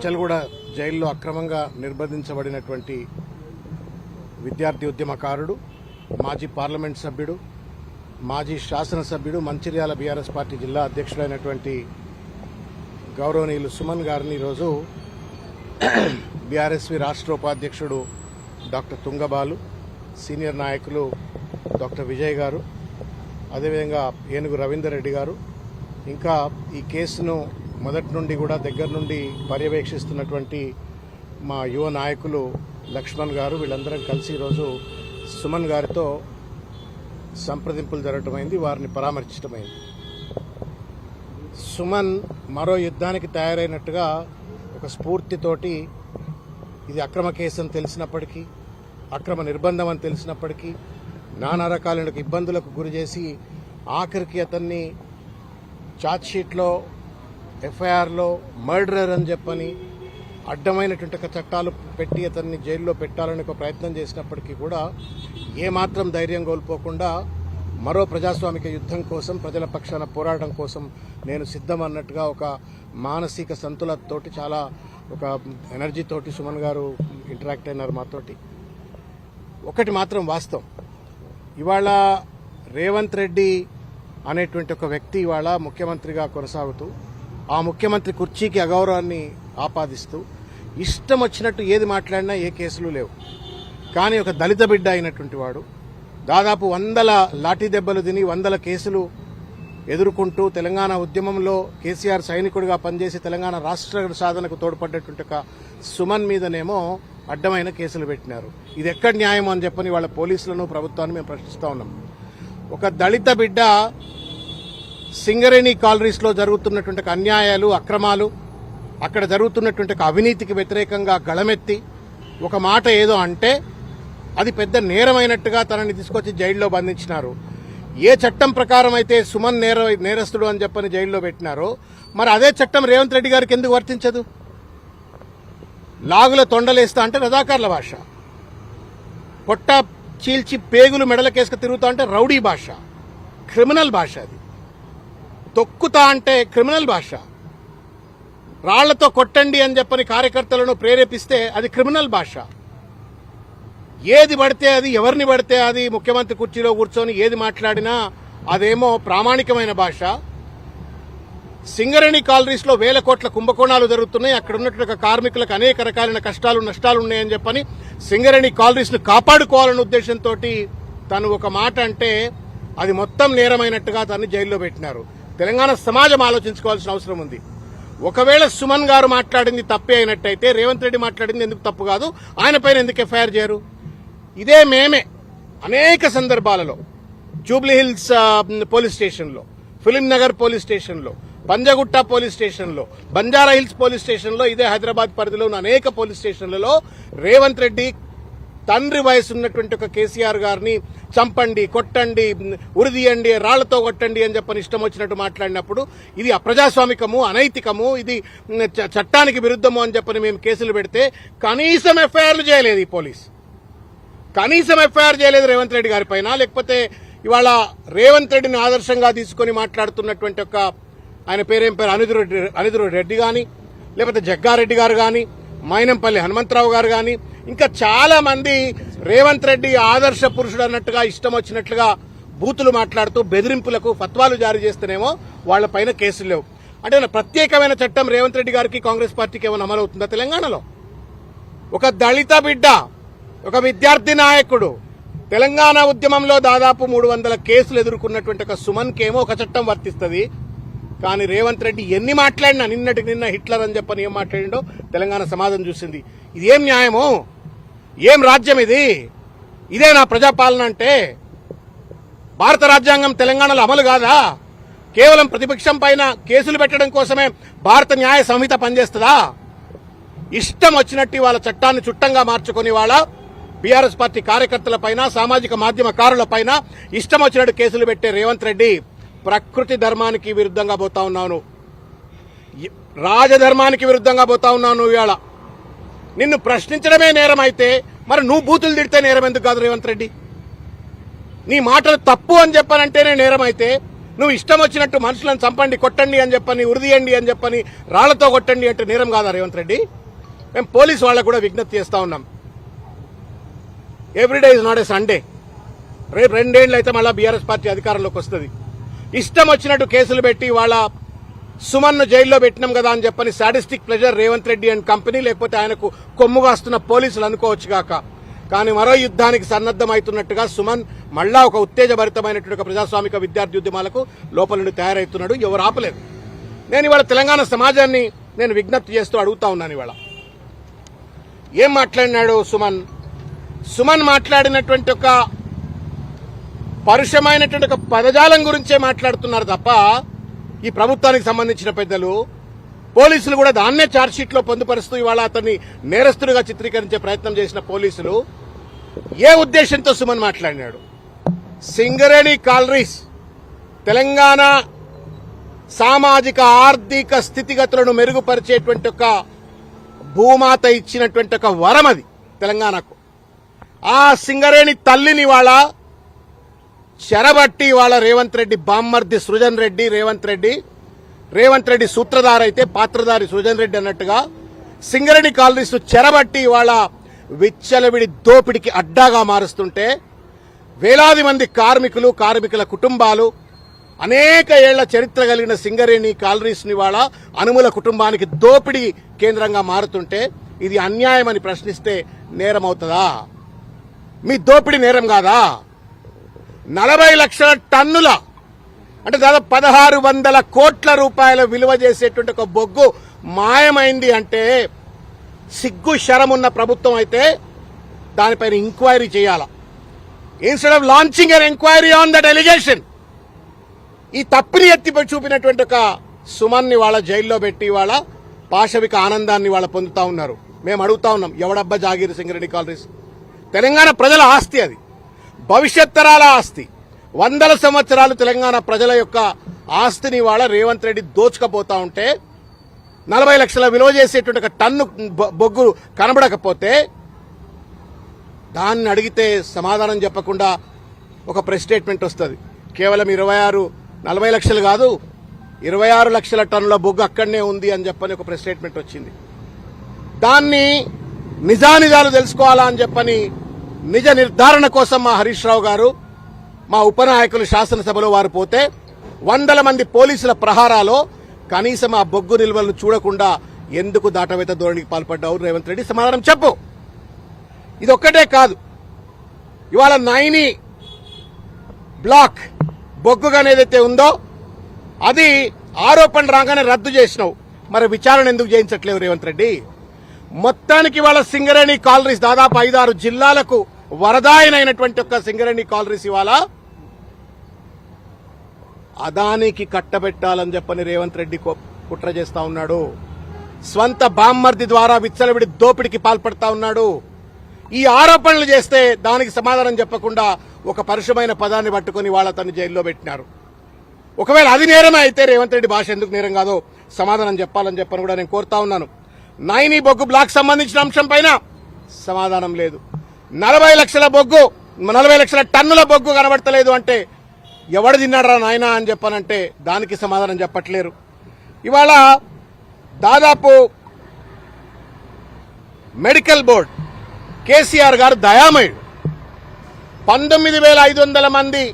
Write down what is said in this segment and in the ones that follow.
చెంచల్గూడ జైల్లో అక్రమంగా నిర్బంధించబడినటువంటి విద్యార్థి ఉద్యమకారుడు, మాజీ పార్లమెంట్ సభ్యుడు, మాజీ శాసనసభ్యుడు, మంచిర్యాల బీఆర్ఎస్ పార్టీ జిల్లా అధ్యక్షుడైనటువంటి గౌరవనీయులు సుమన్ గారిని ఈరోజు బీఆర్ఎస్వి రాష్ట్ర ఉపాధ్యక్షుడు డాక్టర్ తుంగబాలు, సీనియర్ నాయకులు డాక్టర్ విజయ్ గారు, అదేవిధంగా ఏనుగు రవీందర్ రెడ్డి గారు, ఇంకా ఈ కేసును మొదటి నుండి కూడా దగ్గర నుండి పర్యవేక్షిస్తున్నటువంటి మా యువ నాయకులు లక్ష్మణ్ గారు, వీళ్ళందరం కలిసి ఈరోజు సుమన్ గారితో సంప్రదింపులు జరగటమైంది, వారిని పరామర్శించటమైంది. సుమన్ మరో యుద్ధానికి తయారైనట్టుగా ఒక స్ఫూర్తితోటి ఇది అక్రమ కేసు అని తెలిసినప్పటికీ, అక్రమ నిర్బంధం అని తెలిసినప్పటికీ, నానా రకాలైన ఇబ్బందులకు గురి చేసి ఆఖరికి అతన్ని ఛార్జ్షీట్లో, ఎఫ్ఐఆర్లో మర్డరర్ అని చెప్పని అడ్డమైనటువంటి చట్టాలు పెట్టి అతన్ని జైల్లో పెట్టాలని ఒక ప్రయత్నం చేసినప్పటికీ కూడా ఏమాత్రం ధైర్యం కోల్పోకుండా మరో ప్రజాస్వామిక యుద్ధం కోసం, ప్రజల పక్షాన పోరాటం కోసం నేను సిద్ధం అన్నట్టుగా ఒక మానసిక సంతులతోటి, చాలా ఒక ఎనర్జీతోటి సుమన్ గారు ఇంటరాక్ట్ అయినారు మాతోటి. ఒకటి మాత్రం వాస్తవం, ఇవాళ రేవంత్ రెడ్డి అనేటువంటి ఒక వ్యక్తి ఇవాళ ముఖ్యమంత్రిగా కొనసాగుతూ ఆ ముఖ్యమంత్రి కుర్చీకి అగౌరవాన్ని ఆపాదిస్తూ ఇష్టం వచ్చినట్టు ఏది మాట్లాడినా ఏ కేసులు లేవు. కానీ ఒక దళిత బిడ్డ అయినటువంటి వాడు దాదాపు 100 లాఠీ దెబ్బలు తిని 100 కేసులు ఎదుర్కొంటూ తెలంగాణ ఉద్యమంలో కేసీఆర్ సైనికుడిగా పనిచేసి తెలంగాణ రాష్ట్ర సాధనకు తోడ్పడ్డటువంటి ఒక సుమన్ మీదనేమో అడ్డమైన కేసులు పెట్టినారు. ఇది ఎక్కడ న్యాయం అని చెప్పని వాళ్ళ పోలీసులను, ప్రభుత్వాన్ని మేము ప్రశ్నిస్తా ఉన్నాం. ఒక దళిత బిడ్డ సింగరేణి కాలనీస్లో జరుగుతున్నటువంటి అన్యాయాలు, అక్రమాలు, అక్కడ జరుగుతున్నటువంటి అవినీతికి వ్యతిరేకంగా గళమెత్తి ఒక మాట ఏదో అంటే అది పెద్ద నేరమైనట్టుగా తనని తీసుకొచ్చి జైల్లో బంధించినారు. ఏ చట్టం ప్రకారం అయితే సుమన్ నేరస్తుడు అని చెప్పని జైల్లో పెట్టినారో మరి అదే చట్టం రేవంత్ రెడ్డి గారికి ఎందుకు వర్తించదు? లాగుల తొండలేస్తా అంటే రజాకార్ల భాష, పొట్ట చీల్చి పేగులు మెడలకేసుకు తిరుగుతా అంటే రౌడీ భాష, క్రిమినల్ భాష. అది తొక్కుతా అంటే క్రిమినల్ భాష. రాళ్లతో కొట్టండి అని చెప్పని కార్యకర్తలను ప్రేరేపిస్తే అది క్రిమినల్ భాష. ఏది పడితే అది, ఎవరిని పడితే అది ముఖ్యమంత్రి కుర్చీలో కూర్చొని ఏది మాట్లాడినా అదేమో ప్రామాణికమైన భాష. సింగరేణి కాలనీస్ లో 1000 కోట్ల కుంభకోణాలు జరుగుతున్నాయి, అక్కడ ఉన్నటువంటి కార్మికులకు అనేక రకాలైన కష్టాలు, నష్టాలు ఉన్నాయని చెప్పని సింగరేణి కాలనీస్ ను కాపాడుకోవాలనే ఉద్దేశంతో తను ఒక మాట అంటే అది మొత్తం నేరమైనట్టుగా తను జైల్లో పెట్టినారు. తెలంగాణ సమాజం ఆలోచించుకోవాల్సిన అవసరం ఉంది. ఒకవేళ సుమన్ గారు మాట్లాడింది తప్పే అయినట్టయితే రేవంత్ రెడ్డి మాట్లాడింది ఎందుకు తప్పు కాదు, ఆయన పైన ఎందుకు ఎఫ్ఐఆర్ చేయరు? ఇదే మేమే అనేక సందర్భాలలో జూబ్లీహిల్స్ పోలీస్ స్టేషన్లో, ఫిలిం నగర్ పోలీస్ స్టేషన్లో, పంజగుట్ట పోలీస్ స్టేషన్లో, బంజారా హిల్స్ పోలీస్ స్టేషన్లో, ఇదే హైదరాబాద్ పరిధిలో ఉన్న అనేక పోలీస్ స్టేషన్లలో రేవంత్ రెడ్డి తండ్రి వయసు ఉన్నటువంటి ఒక కేసీఆర్ గారిని చంపండి, కొట్టండి, ఉరిదీయండి, రాళ్లతో కొట్టండి అని చెప్పని ఇష్టం వచ్చినట్టు మాట్లాడినప్పుడు ఇది అప్రజాస్వామికము, అనైతికము, ఇది చట్టానికి విరుద్ధము అని చెప్పని మేము కేసులు పెడితే కనీసం ఎఫ్ఐఆర్లు చేయలేదు ఈ పోలీస్. కనీసం ఎఫ్ఐఆర్ చేయలేదు రేవంత్ రెడ్డి గారి పైన. లేకపోతే ఇవాళ రేవంత్ రెడ్డిని ఆదర్శంగా తీసుకుని మాట్లాడుతున్నటువంటి ఒక ఆయన పేరేం పేరు అనిదురు రెడ్డి గాని, లేకపోతే జగ్గారెడ్డి గారు గాని, మైనంపల్లి హనుమంతరావు గారు గాని, ఇంకా చాలా మంది రేవంత్ రెడ్డి ఆదర్శ పురుషుడు అన్నట్టుగా ఇష్టం వచ్చినట్లుగా బూతులు మాట్లాడుతూ బెదిరింపులకు ఫత్వాలు జారీ చేస్తేనేమో వాళ్ల పైన కేసులు లేవు. అంటే ప్రత్యేకమైన చట్టం రేవంత్ రెడ్డి గారికి, కాంగ్రెస్ పార్టీకి ఏమైనా అమలవుతుందా తెలంగాణలో? ఒక దళిత బిడ్డ, ఒక విద్యార్థి నాయకుడు, తెలంగాణ ఉద్యమంలో దాదాపు 300 కేసులు ఎదుర్కొన్నటువంటి ఒక సుమన్ కేమో ఒక చట్టం వర్తిస్తుంది. కానీ రేవంత్ రెడ్డి ఎన్ని మాట్లాడినా, నిన్నటికి నిన్న హిట్లర్ అని చెప్పని ఏం మాట్లాడిండో తెలంగాణ సమాజం చూసింది. ఇది ఏం న్యాయమో, ఏం రాజ్యం ఇది? ఇదే నా ప్రజాపాలన అంటే? భారత రాజ్యాంగం తెలంగాణలో అమలు కాదా? కేవలం ప్రతిపక్షం పైన కేసులు పెట్టడం కోసమే భారత న్యాయ సంహిత పనిచేస్తుందా? ఇష్టం వచ్చినట్టు వాళ్ళ చట్టాన్ని చుట్టంగా మార్చుకుని వాళ్ళ బీఆర్ఎస్ పార్టీ కార్యకర్తల పైన, సామాజిక మాధ్యమకారుల పైన ఇష్టం వచ్చినట్టు కేసులు పెట్టే రేవంత్ రెడ్డి ప్రకృతి ధర్మానికి విరుద్ధంగా పోతా ఉన్నాను, రాజధర్మానికి విరుద్ధంగా పోతా ఉన్నాను. ఇవాళ నిన్ను ప్రశ్నించడమే నేరం అయితే మరి నువ్వు బూతులు తిడితే నేరం ఎందుకు కాదు రేవంత్ రెడ్డి? నీ మాటలు తప్పు అని చెప్పానంటేనే నేరం అయితే నువ్వు ఇష్టం వచ్చినట్టు మనుషులను చంపండి, కొట్టండి అని చెప్పని, ఉరిదీయండి అని చెప్పని, రాళ్లతో కొట్టండి అంటే నేరం కాదా రేవంత్ రెడ్డి? మేము పోలీసు వాళ్ళకు కూడా విజ్ఞప్తి చేస్తా ఉన్నాం. Everyday is not a Sunday. రేపు 2 ఏళ్ళు అయితే మళ్ళీ బీఆర్ఎస్ పార్టీ అధికారంలోకి వస్తుంది. ఇష్టం వచ్చినట్టు కేసులు పెట్టి వాళ్ళ సుమన్ను జైల్లో పెట్టినాం కదా అని చెప్పని sadistic pleasure Revanth Reddy and company, లేకపోతే ఆయనకు కొమ్ముగాస్తున్న పోలీసులు అనుకోవచ్చు గాక. కానీ మరో యుద్ధానికి సన్నద్దమవుతున్నట్టుగా సుమన్ మళ్ళా ఒక ఉత్తేజభరితమైనటువంటి ప్రజాస్వామిక విద్యార్థి ఉద్యమాలకు లోపల నుండి తయారవుతున్నాడు. ఎవరు ఆపలేదు. నేను ఇవాళ తెలంగాణ సమాజాన్ని నేను విజ్ఞప్తి చేస్తూ అడుగుతా ఉన్నాను. ఇవాళ ఏం మాట్లాడినాడు సుమన్? సుమన్ మాట్లాడినటువంటి ఒక పరుషమైనటువంటి ఒక పదజాలం గురించే మాట్లాడుతున్నారు తప్ప ఈ ప్రభుత్వానికి సంబంధించిన పెద్దలు, పోలీసులు కూడా దాన్నే ఛార్జ్షీట్లో పొందుపరుస్తూ ఇవాళ అతన్ని నేరస్తుడిగా చిత్రీకరించే ప్రయత్నం చేసిన పోలీసులు ఏ ఉద్దేశంతో సుమన్ మాట్లాడినాడు? సింగరేణి కాలరీస్ తెలంగాణ సామాజిక ఆర్థిక స్థితిగతులను మెరుగుపరిచేటువంటి ఒక భూమాత ఇచ్చినటువంటి ఒక వరం అది తెలంగాణకు. ఆ సింగరేణి తల్లిని వాళ్ళ చెరబట్టి వాళ్ళ రేవంత్ రెడ్డి బామ్మర్ది సృజన్ రెడ్డి, రేవంత్ రెడ్డి సూత్రధార అయితే పాత్రధారి సృజన్ రెడ్డి అన్నట్టుగా సింగరేణి కాలనీస్ చెరబట్టి వాళ్ళ విచ్చలవిడి దోపిడికి అడ్డాగా మారుస్తుంటే వేలాది మంది కార్మికుల కుటుంబాలు, అనేక ఏళ్ల చరిత్ర కలిగిన సింగరేణి కాలనీస్ ని వాళ్ళ అనుముల కుటుంబానికి దోపిడీ కేంద్రంగా మారుతుంటే ఇది అన్యాయమని ప్రశ్నిస్తే నేరం అవుతుందా? మీ దోపిడీ నేరం కాదా? 40 లక్షల టన్నుల అంటే దాదాపు 1600 కోట్ల రూపాయల విలువ చేసేటువంటి ఒక బొగ్గు మాయమైంది అంటే సిగ్గు శరమున్న ప్రభుత్వం అయితే దానిపైన ఎంక్వైరీ చేయాలా. Instead of launching an enquiry on that allegation, ఈ తప్పిని ఎత్తి చూపినటువంటి ఒక సుమన్ని వాళ్ళ జైల్లో పెట్టి వాళ్ళ పాశవిక ఆనందాన్ని వాళ్ళ పొందుతా ఉన్నారు. మేము అడుగుతా ఉన్నాం, ఎవడబ్బా జాగీరు సింగరేణి కాలనీస్? తెలంగాణ ప్రజల ఆస్తి, అది భవిష్యత్ తరాల ఆస్తి. 100 సంవత్సరాలు తెలంగాణ ప్రజల యొక్క ఆస్తిని వాళ్ళ రేవంత్ రెడ్డి దోచుకపోతా ఉంటే 40 లక్షల విలువ చేసేటువంటి ఒక టన్ను బొగ్గు కనబడకపోతే దాన్ని అడిగితే సమాధానం చెప్పకుండా ఒక ప్రెస్ స్టేట్మెంట్ వస్తుంది. కేవలం 40 లక్షలు కాదు, 26 లక్షల టన్నుల బొగ్గు అక్కడనే ఉంది అని చెప్పని ఒక ప్రెస్ స్టేట్మెంట్ వచ్చింది. దాన్ని నిజానిజాలు తెలుసుకోవాలా అని చెప్పని నిజ నిర్ధారణ కోసం మా హరీష్ రావు గారు, మా ఉపనాయకులు శాసనసభలో వారు పోతే 100 మంది పోలీసుల ప్రహారాలో కనీసం ఆ బొగ్గు నిల్వలను చూడకుండా ఎందుకు దాటవేత ధోరణికి పాల్పడ్డావు రేవంత్ రెడ్డి? సమాధానం చెప్పు. ఇది ఒక్కటే కాదు, ఇవాళ 9 బ్లాక్ బొగ్గుగా ఏదైతే ఉందో అది ఆరోపణ రాగానే రద్దు చేసినావు. మరి విచారణ ఎందుకు చేయించట్లేవు రేవంత్ రెడ్డి? మొత్తానికి ఇవాళ సింగరేణి కాలనీస్ దాదాపు 5-6 జిల్లాలకు వరదాయనైనటువంటి ఒక సింగరేణి కాలనీస్ ఇవాళ అదానికి కట్టబెట్టాలని చెప్పని రేవంత్ రెడ్డి కుట్ర చేస్తా ఉన్నాడు. స్వంత బామ్మర్ది ద్వారా విచ్చలవిడి దోపిడికి పాల్పడతా ఉన్నాడు. ఈ ఆరోపణలు చేస్తే దానికి సమాధానం చెప్పకుండా ఒక పరుషమైన పదాన్ని పట్టుకుని వాళ్ళ తను జైల్లో పెట్టినారు. ఒకవేళ అది నేరమే అయితే రేవంత్ రెడ్డి భాష ఎందుకు నేరం కాదో సమాధానం చెప్పాలని చెప్పని కూడా నేను కోరుతా ఉన్నాను. 9 బొగ్గు బ్లాక్ సంబంధించిన అంశం పైన సమాధానం లేదు. 40 లక్షల టన్నుల బొగ్గు కనబడతలేదు అంటే ఎవడు తిన్నాడరా నాయనా అని చెప్పానంటే దానికి సమాధానం చెప్పట్లేరు. ఇవాళ దాదాపు మెడికల్ బోర్డు కేసీఆర్ గారు దయామయుడు. 19,500 మంది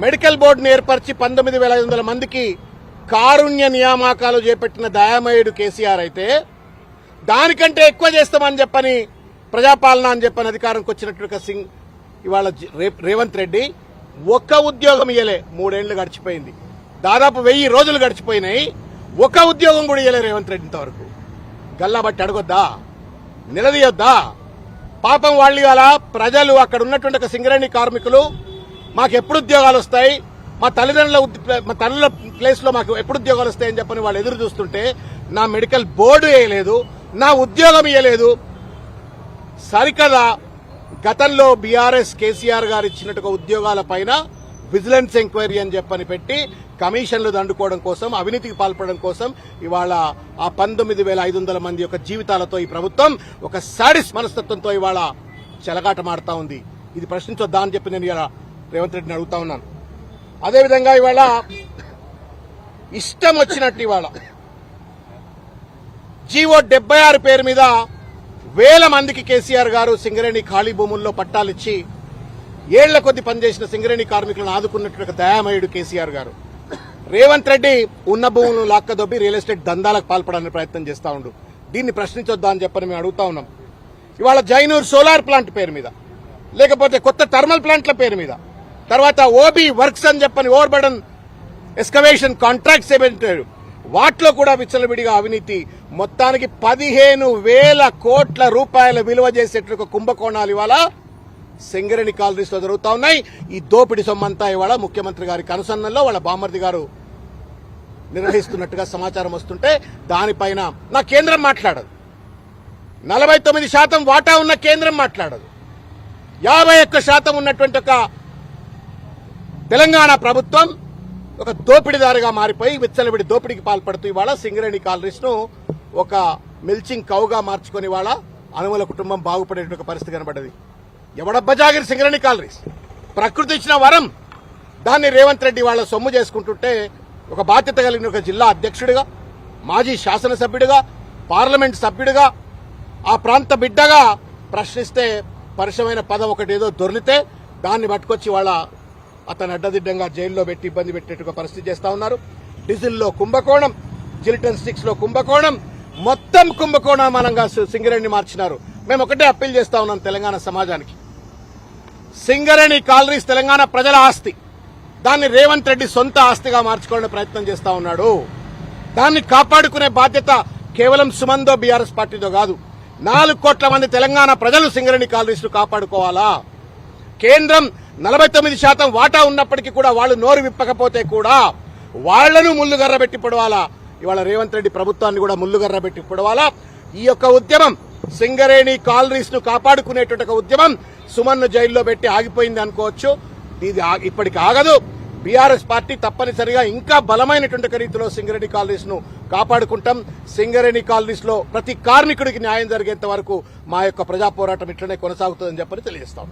మెడికల్ బోర్డును ఏర్పరిచి 19,500 మందికి కారుణ్య నియామకాలు చేపట్టిన దయామయుడు కేసీఆర్ అయితే దానికంటే ఎక్కువ చేస్తామని చెప్పని ప్రజాపాలన అని చెప్పని అధికారంకి వచ్చినట్టు సింగ్ ఇవాళ రేవంత్ రెడ్డి ఒక్క ఉద్యోగం ఇయ్యలే. 3 ఏళ్లు గడిచిపోయింది, దాదాపు 1000 రోజులు గడిచిపోయినాయి. ఒక ఉద్యోగం కూడా ఇయ్యలే రేవంత్ రెడ్డి ఇంతవరకు. గల్లా బట్టి అడగొద్దా? నిలదీయొద్దా? పాపం వాళ్ళు ఇవాళ ప్రజలు అక్కడ ఉన్నటువంటి ఒక సింగరేణి కార్మికులు మాకు ఎప్పుడు ఉద్యోగాలు వస్తాయి, మా తల్లుల ప్లేస్ లో మాకు ఎప్పుడు ఉద్యోగాలు వస్తాయని చెప్పని వాళ్ళు ఎదురు చూస్తుంటే నా మెడికల్ బోర్డు వేయలేదు, నా ఉద్యోగం ఇయ్యలేదు. సరికదా గతంలో బీఆర్ఎస్ కేసీఆర్ గారు ఇచ్చినట్టుగా ఉద్యోగాల పైన విజిలెన్స్ ఎంక్వైరీ అని చెప్పని పెట్టి కమిషన్లు దండుకోవడం కోసం, అవినీతికి పాల్పడడం కోసం ఇవాళ ఆ 19,500 మంది యొక్క జీవితాలతో ఈ ప్రభుత్వం ఒక సాడిస్ మనస్తత్వంతో ఇవాళ చెలగాటమాడుతా ఉంది. ఇది ప్రశ్నించొద్దా అని చెప్పి నేను ఇలా రేవంత్ రెడ్డిని అడుగుతా ఉన్నాను. అదేవిధంగా ఇవాళ ఇష్టం వచ్చినట్టు ఇవాళ జీవో 76 పేరు మీద వేల మందికి కేసీఆర్ గారు సింగరేణి ఖాళీ భూముల్లో పట్టాలిచ్చి ఏళ్ల కొద్ది పనిచేసిన సింగరేణి కార్మికులను ఆదుకున్నట్టు దయామయుడు కేసీఆర్ గారు. రేవంత్ రెడ్డి ఉన్న భూములను లాక్కదొబ్బి రియల్ ఎస్టేట్ దందాలకు పాల్పడడానికి ప్రయత్నం చేస్తా ఉండు. దీన్ని ప్రశ్నించొద్దా అని చెప్పని మేము అడుగుతా ఉన్నాం. ఇవాళ జైనూర్ సోలార్ ప్లాంట్ పేరు మీద, లేకపోతే కొత్త థర్మల్ ప్లాంట్ల పేరు మీద, తర్వాత ఓబీ వర్క్స్ అని చెప్పని ఓవర్ బర్డన్ ఎక్స్కవేషన్ కాంట్రాక్ట్స్ ఏమంటారు వాటిలో కూడా విచ్చలవిడిగా అవినీతి, మొత్తానికి 15,000 కోట్ల రూపాయల విలువ చేసేట్టు కుంభకోణాలు ఇవాళ సింగరేణి కాలనీస్ లో జరుగుతా ఉన్నాయి. ఈ దోపిడి సొమ్మంతా ఇవాళ ముఖ్యమంత్రి గారి కనుసన్నల్లో వాళ్ళ బామ్మర్ది గారు నిర్వహిస్తున్నట్టుగా సమాచారం వస్తుంటే దానిపైన నా కేంద్రం మాట్లాడదు. 49% వాటా ఉన్న కేంద్రం మాట్లాడదు. 51% ఉన్నటువంటి ఒక తెలంగాణ ప్రభుత్వం ఒక దోపిడీదారుగా మారిపోయి విచ్చలవిడి దోపిడీకి పాల్పడుతూ ఇవాళ సింగరేణి కాలనీస్ ను ఒక మిల్చింగ్ కౌగా మార్చుకుని ఇవాళ అనుమల కుటుంబం బాగుపడేటువంటి పరిస్థితి కనబడ్డది. ఎవడబ్బజాగిరి సింగరేణి కాలనీస్ ప్రకృతి ఇచ్చిన వరం, దాన్ని రేవంత్ రెడ్డి వాళ్ళ సొమ్ము చేసుకుంటుంటే ఒక బాధ్యత కలిగిన ఒక జిల్లా అధ్యక్షుడిగా, మాజీ శాసనసభ్యుడిగా, పార్లమెంట్ సభ్యుడిగా, ఆ ప్రాంత బిడ్డగా ప్రశ్నిస్తే పరుషమైన పదం ఒకటి ఏదో దొర్లితే దాన్ని పట్టుకొచ్చి వాళ్ళ అతను అడ్డదిడ్డంగా జైల్లో పెట్టి ఇబ్బంది పెట్టేట్టుగా పరిస్థితి చేస్తా ఉన్నారు. డీజిల్లో కుంభకోణం, జిలిటన్ స్టిక్స్ లో కుంభకోణం, మొత్తం కుంభకోణమానంగా సింగరేణిని మార్చినారు. మేము ఒకటే అప్పీల్ చేస్తా ఉన్నాం తెలంగాణ సమాజానికి, సింగరేణి కాలనీస్ తెలంగాణ ప్రజల ఆస్తి, దాన్ని రేవంత్ రెడ్డి సొంత ఆస్తిగా మార్చుకోవడానికి ప్రయత్నం చేస్తా ఉన్నాడు. దాన్ని కాపాడుకునే బాధ్యత కేవలం సుమందో బీఆర్ఎస్ పార్టీతో కాదు, 4 కోట్ల మంది తెలంగాణ ప్రజలు సింగరేణి కాలనీస్ ను కాపాడుకోవాలా. కేంద్రం 49% వాటా ఉన్నప్పటికీ కూడా వాళ్ళు నోరు విప్పకపోతే కూడా వాళ్లను ముల్లుగర్ర పెట్టి పొడవాలా. ఇవాళ రేవంత్ రెడ్డి ప్రభుత్వాన్ని కూడా ముల్లుగర్ర పెట్టి పొడవాలా. ఈ యొక్క ఉద్యమం సింగరేణి కాలనీస్ ను కాపాడుకునేటువంటి ఒక ఉద్యమం సుమన్ను జైల్లో పెట్టి ఆగిపోయింది అనుకోవచ్చు. ఇది ఇప్పటికి ఆగదు. బీఆర్ఎస్ పార్టీ తప్పనిసరిగా ఇంకా బలమైనటువంటి రీతిలో సింగరేణి కాలనీస్ ను కాపాడుకుంటాం. సింగరేణి కాలనీస్ లో ప్రతి కార్మికుడికి న్యాయం జరిగేంత వరకు మా యొక్క ప్రజా పోరాటం ఇట్లనే కొనసాగుతుందని చెప్పని తెలియజేస్తాం.